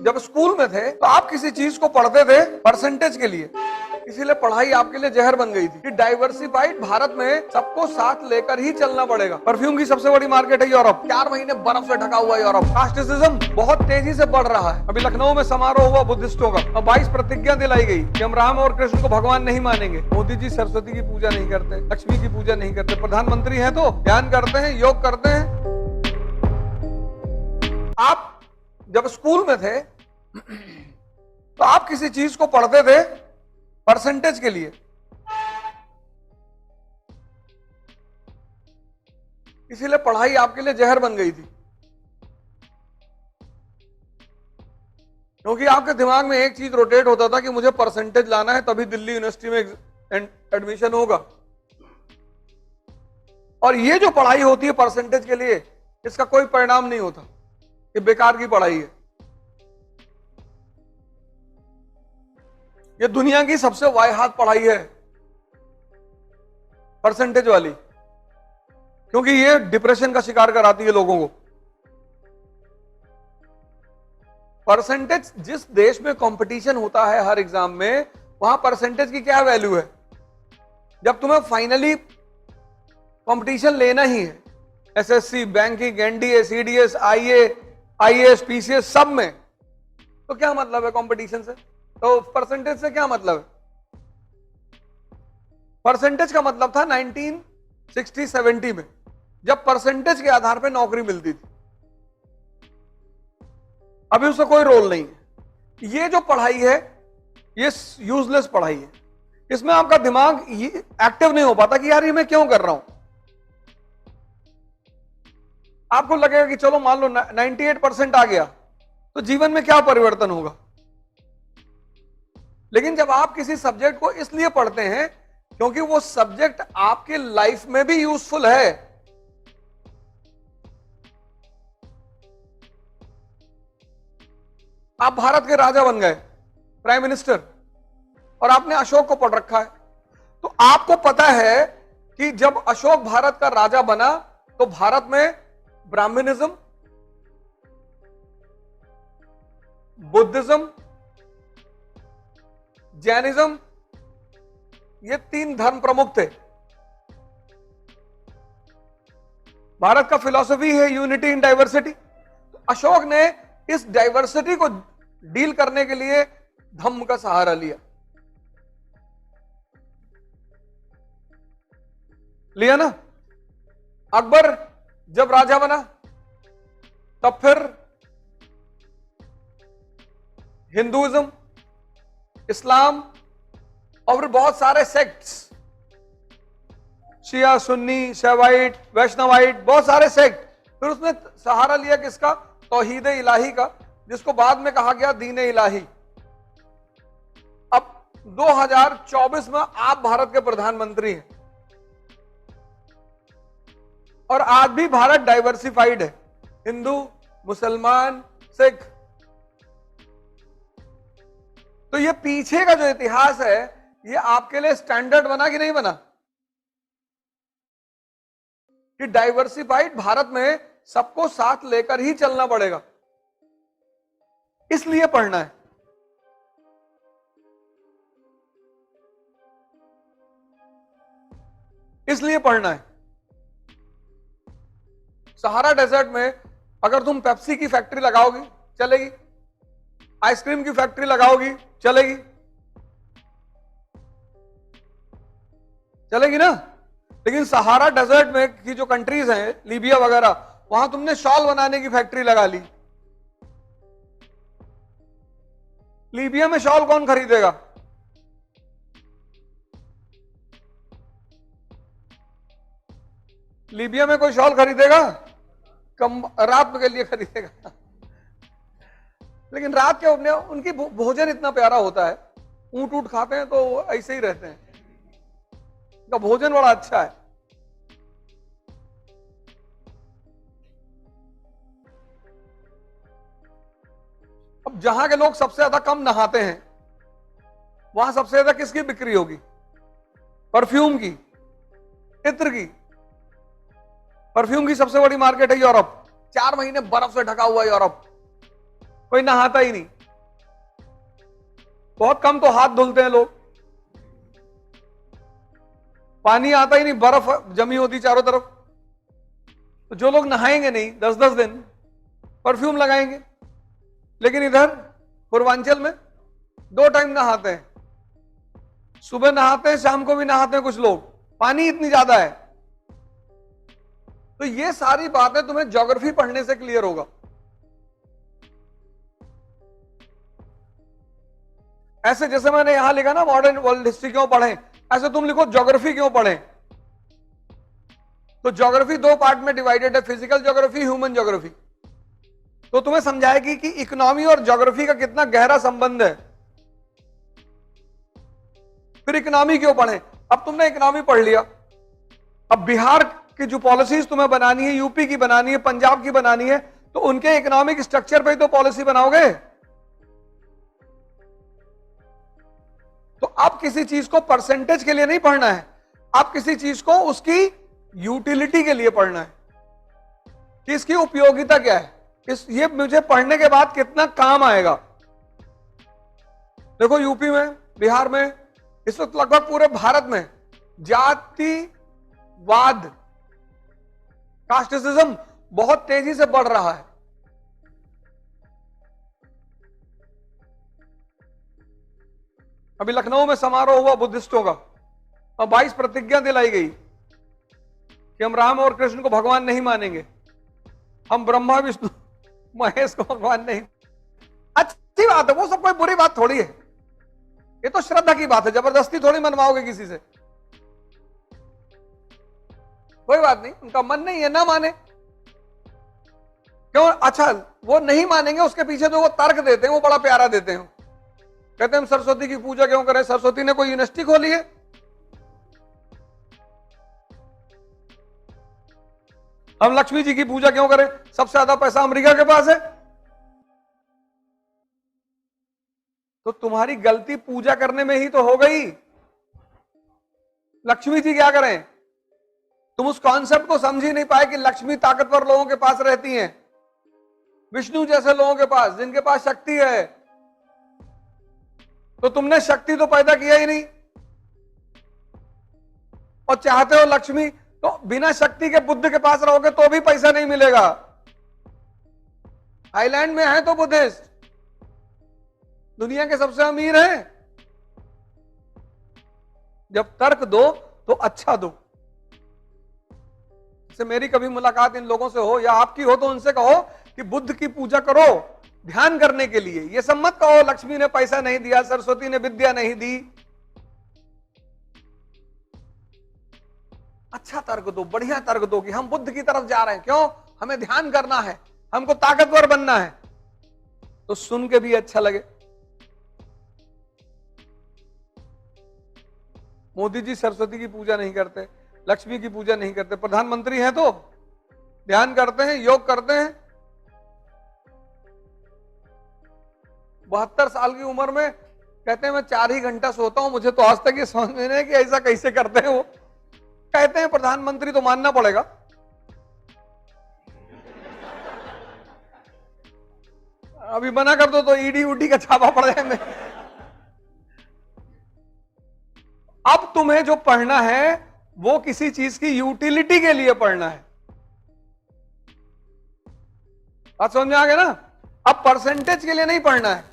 जब स्कूल में थे तो आप किसी चीज को पढ़ते थे परसेंटेज के लिए, इसीलिए पढ़ाई आपके लिए जहर बन गई थी कि डाइवर्सिफाइड भारत में सबको साथ लेकर ही चलना पड़ेगा। परफ्यूम की सबसे बड़ी मार्केट है यूरोप, 4 महीने बर्फ से ढका हुआ यूरोप। कास्टिसिज्म बहुत तेजी से बढ़ रहा है। अभी लखनऊ में समारोह हुआ बुद्धिस्टों का और 22 प्रतिज्ञा दिलाई गई कि हम राम और कृष्ण को भगवान नहीं मानेंगे। मोदी जी सरस्वती की पूजा नहीं करते, लक्ष्मी की पूजा नहीं करते, प्रधानमंत्री है तो ध्यान करते हैं, योग करते हैं। आप जब स्कूल में थे तो आप किसी चीज को पढ़ते थे परसेंटेज के लिए, इसीलिए पढ़ाई आपके लिए जहर बन गई थी, क्योंकि आपके दिमाग में एक चीज रोटेट होता था कि मुझे परसेंटेज लाना है तभी दिल्ली यूनिवर्सिटी में एडमिशन होगा। और ये जो पढ़ाई होती है परसेंटेज के लिए, इसका कोई परिणाम नहीं होता, ये बेकार की पढ़ाई है। ये दुनिया की सबसे वाहियात पढ़ाई है परसेंटेज वाली, क्योंकि ये डिप्रेशन का शिकार कराती है लोगों को। परसेंटेज, जिस देश में कंपटीशन होता है हर एग्जाम में, वहां परसेंटेज की क्या वैल्यू है? जब तुम्हें फाइनली कंपटीशन लेना ही है, SSC, banking, NDA, CDS, IAS, PCS, सब में, तो क्या मतलब है कंपटीशन से? तो परसेंटेज से क्या मतलब है? परसेंटेज का मतलब था 1960-70 में, जब परसेंटेज के आधार पर नौकरी मिलती थी। अभी उसका कोई रोल नहीं है। ये जो पढ़ाई है ये यूजलेस पढ़ाई है। इसमें आपका दिमाग एक्टिव नहीं हो पाता कि यार ये मैं क्यों कर रहा हूं। आपको लगेगा कि चलो मान लो 98% आ गया तो जीवन में क्या परिवर्तन होगा। लेकिन जब आप किसी सब्जेक्ट को इसलिए पढ़ते हैं क्योंकि वो सब्जेक्ट आपके लाइफ में भी यूजफुल है। आप भारत के राजा बन गए, प्राइम मिनिस्टर, और आपने अशोक को पढ़ रखा है, तो आपको पता है कि जब अशोक भारत का राजा बना तो भारत में ब्राह्मणिज्म, बुद्धिज्म, जैनिज्म, ये 3 धर्म प्रमुख थे। भारत का फिलॉसफी है यूनिटी इन डाइवर्सिटी। तो अशोक ने इस डाइवर्सिटी को डील करने के लिए धम्म का सहारा लिया ना। अकबर जब राजा बना तब फिर हिंदुइज्म, इस्लाम और फिर बहुत सारे सेक्ट्स, शिया, सुन्नी, शैवाइट, वैष्णवाइट, बहुत सारे सेक्ट, फिर उसने सहारा लिया किसका? तौहीद इलाही का, जिसको बाद में कहा गया दीन इलाही। अब 2024 में आप भारत के प्रधानमंत्री हैं और आज भी भारत डाइवर्सिफाइड है, हिंदू, मुसलमान, सिख। तो ये पीछे का जो इतिहास है ये आपके लिए स्टैंडर्ड बना कि नहीं बना कि डाइवर्सिफाइड भारत में सबको साथ लेकर ही चलना पड़ेगा, इसलिए पढ़ना है। इसलिए पढ़ना है। सहारा डेजर्ट में अगर तुम पेप्सी की फैक्ट्री लगाओगी चलेगी, आइसक्रीम की फैक्ट्री लगाओगी चलेगी, चलेगी ना। लेकिन सहारा डेजर्ट में की जो कंट्रीज हैं, लीबिया वगैरह, वहां तुमने शॉल बनाने की फैक्ट्री लगा ली। लीबिया में शॉल कौन खरीदेगा? लीबिया में कोई शॉल खरीदेगा? कम रात के लिए खरीदेगा। लेकिन रात के उनकी भोजन इतना प्यारा होता है, ऊंट खाते हैं तो ऐसे ही रहते हैं, उनका भोजन बड़ा अच्छा है। अब जहां के लोग सबसे ज्यादा कम नहाते हैं वहां सबसे ज्यादा किसकी बिक्री होगी? परफ्यूम की, इत्र की। परफ्यूम की सबसे बड़ी मार्केट है यूरोप, 4 महीने बर्फ से ढका हुआ यूरोप। कोई नहाता ही नहीं, बहुत कम तो हाथ धुलते हैं लोग, पानी आता ही नहीं, बर्फ जमी होती चारों तरफ। तो जो लोग नहाएंगे नहीं 10-10 दिन, परफ्यूम लगाएंगे। लेकिन इधर पूर्वांचल में 2 टाइम नहाते हैं, सुबह नहाते हैं, शाम को भी नहाते हैं कुछ लोग, पानी इतनी ज्यादा है। तो ये सारी बातें तुम्हें ज्योग्राफी पढ़ने से क्लियर होगा। ऐसे जैसे मैंने यहां लिखा ना मॉडर्न वर्ल्ड हिस्ट्री क्यों पढ़ें, ऐसे तुम लिखो ज्योग्राफी क्यों पढ़ें। तो ज्योग्राफी 2 पार्ट में डिवाइडेड है, फिजिकल ज्योग्राफी, ह्यूमन ज्योग्राफी। तो तुम्हें समझाएगी कि इकोनॉमी और ज्योग्राफी का कितना गहरा संबंध है। फिर इकोनॉमी क्यों पढ़ें, अब तुमने इकोनॉमी पढ़ लिया, अब बिहार की जो पॉलिसीज तुम्हें बनानी है, यूपी की बनानी है, पंजाब की बनानी है, तो उनके इकोनॉमिक स्ट्रक्चर पे ही तो पॉलिसी बनाओगे। तो आप किसी चीज को परसेंटेज के लिए नहीं पढ़ना है, आप किसी चीज को उसकी यूटिलिटी के लिए पढ़ना है कि इसकी उपयोगिता क्या है, ये मुझे पढ़ने के बाद कितना काम आएगा। देखो यूपी में, बिहार में, इस वक्त लगभग पूरे भारत में जातिवाद, कास्टिज्म बहुत तेजी से बढ़ रहा है। अभी लखनऊ में समारोह हुआ बुद्धिस्टों का, और 22 प्रतिज्ञा दिलाई गई कि हम राम और कृष्ण को भगवान नहीं मानेंगे, हम ब्रह्मा विष्णु महेश को भगवान नहीं। अच्छी बात है, वो सब कोई बुरी बात थोड़ी है, ये तो श्रद्धा की बात है, जबरदस्ती थोड़ी मनवाओगे किसी से, कोई बात नहीं, उनका मन नहीं है ना माने। क्यों? अच्छा वो नहीं मानेंगे, उसके पीछे जो वो तर्क देते हैं वो बड़ा प्यारा देते हैं। कहते हैं हम सरस्वती की पूजा क्यों करें, सरस्वती ने कोई यूनिवर्सिटी खोली है? हम लक्ष्मी जी की पूजा क्यों करें, सबसे ज्यादा पैसा अमेरिका के पास है। तो तुम्हारी गलती पूजा करने में ही तो हो गई। लक्ष्मी जी क्या करें, तुम उस कॉन्सेप्ट को समझ ही नहीं पाए कि लक्ष्मी ताकतवर लोगों के पास रहती हैं, विष्णु जैसे लोगों के पास, जिनके पास शक्ति है। तो तुमने शक्ति तो पैदा किया ही नहीं, और चाहते हो लक्ष्मी, तो बिना शक्ति के बुद्ध के पास रहोगे तो भी पैसा नहीं मिलेगा। थाईलैंड में है तो बुद्धिस्ट, दुनिया के सबसे अमीर हैं। जब तर्क दो तो अच्छा दो। जैसे मेरी कभी मुलाकात इन लोगों से हो या आपकी हो तो उनसे कहो कि बुद्ध की पूजा करो ध्यान करने के लिए, ये सब मत कहो लक्ष्मी ने पैसा नहीं दिया, सरस्वती ने विद्या नहीं दी। अच्छा तर्क दो, बढ़िया तर्क दो कि हम बुद्ध की तरफ जा रहे हैं, क्यों, हमें ध्यान करना है, हमको ताकतवर बनना है, तो सुन के भी अच्छा लगे। मोदी जी सरस्वती की पूजा नहीं करते, लक्ष्मी की पूजा नहीं करते, प्रधानमंत्री हैं तो ध्यान करते हैं, योग करते हैं। 72 साल की उम्र में कहते हैं मैं 4 ही घंटा सोता हूं, मुझे तो आज तक ये समझ में नहीं है कि ऐसा कैसे करते हैं। वो कहते हैं प्रधानमंत्री, तो मानना पड़ेगा। अभी मना कर दो तो ईडी उडी का छापा पड़ जाए। अब तुम्हें जो पढ़ना है वो किसी चीज की यूटिलिटी के लिए पढ़ना है। बात समझ में आ गया ना? अब परसेंटेज के लिए नहीं पढ़ना है।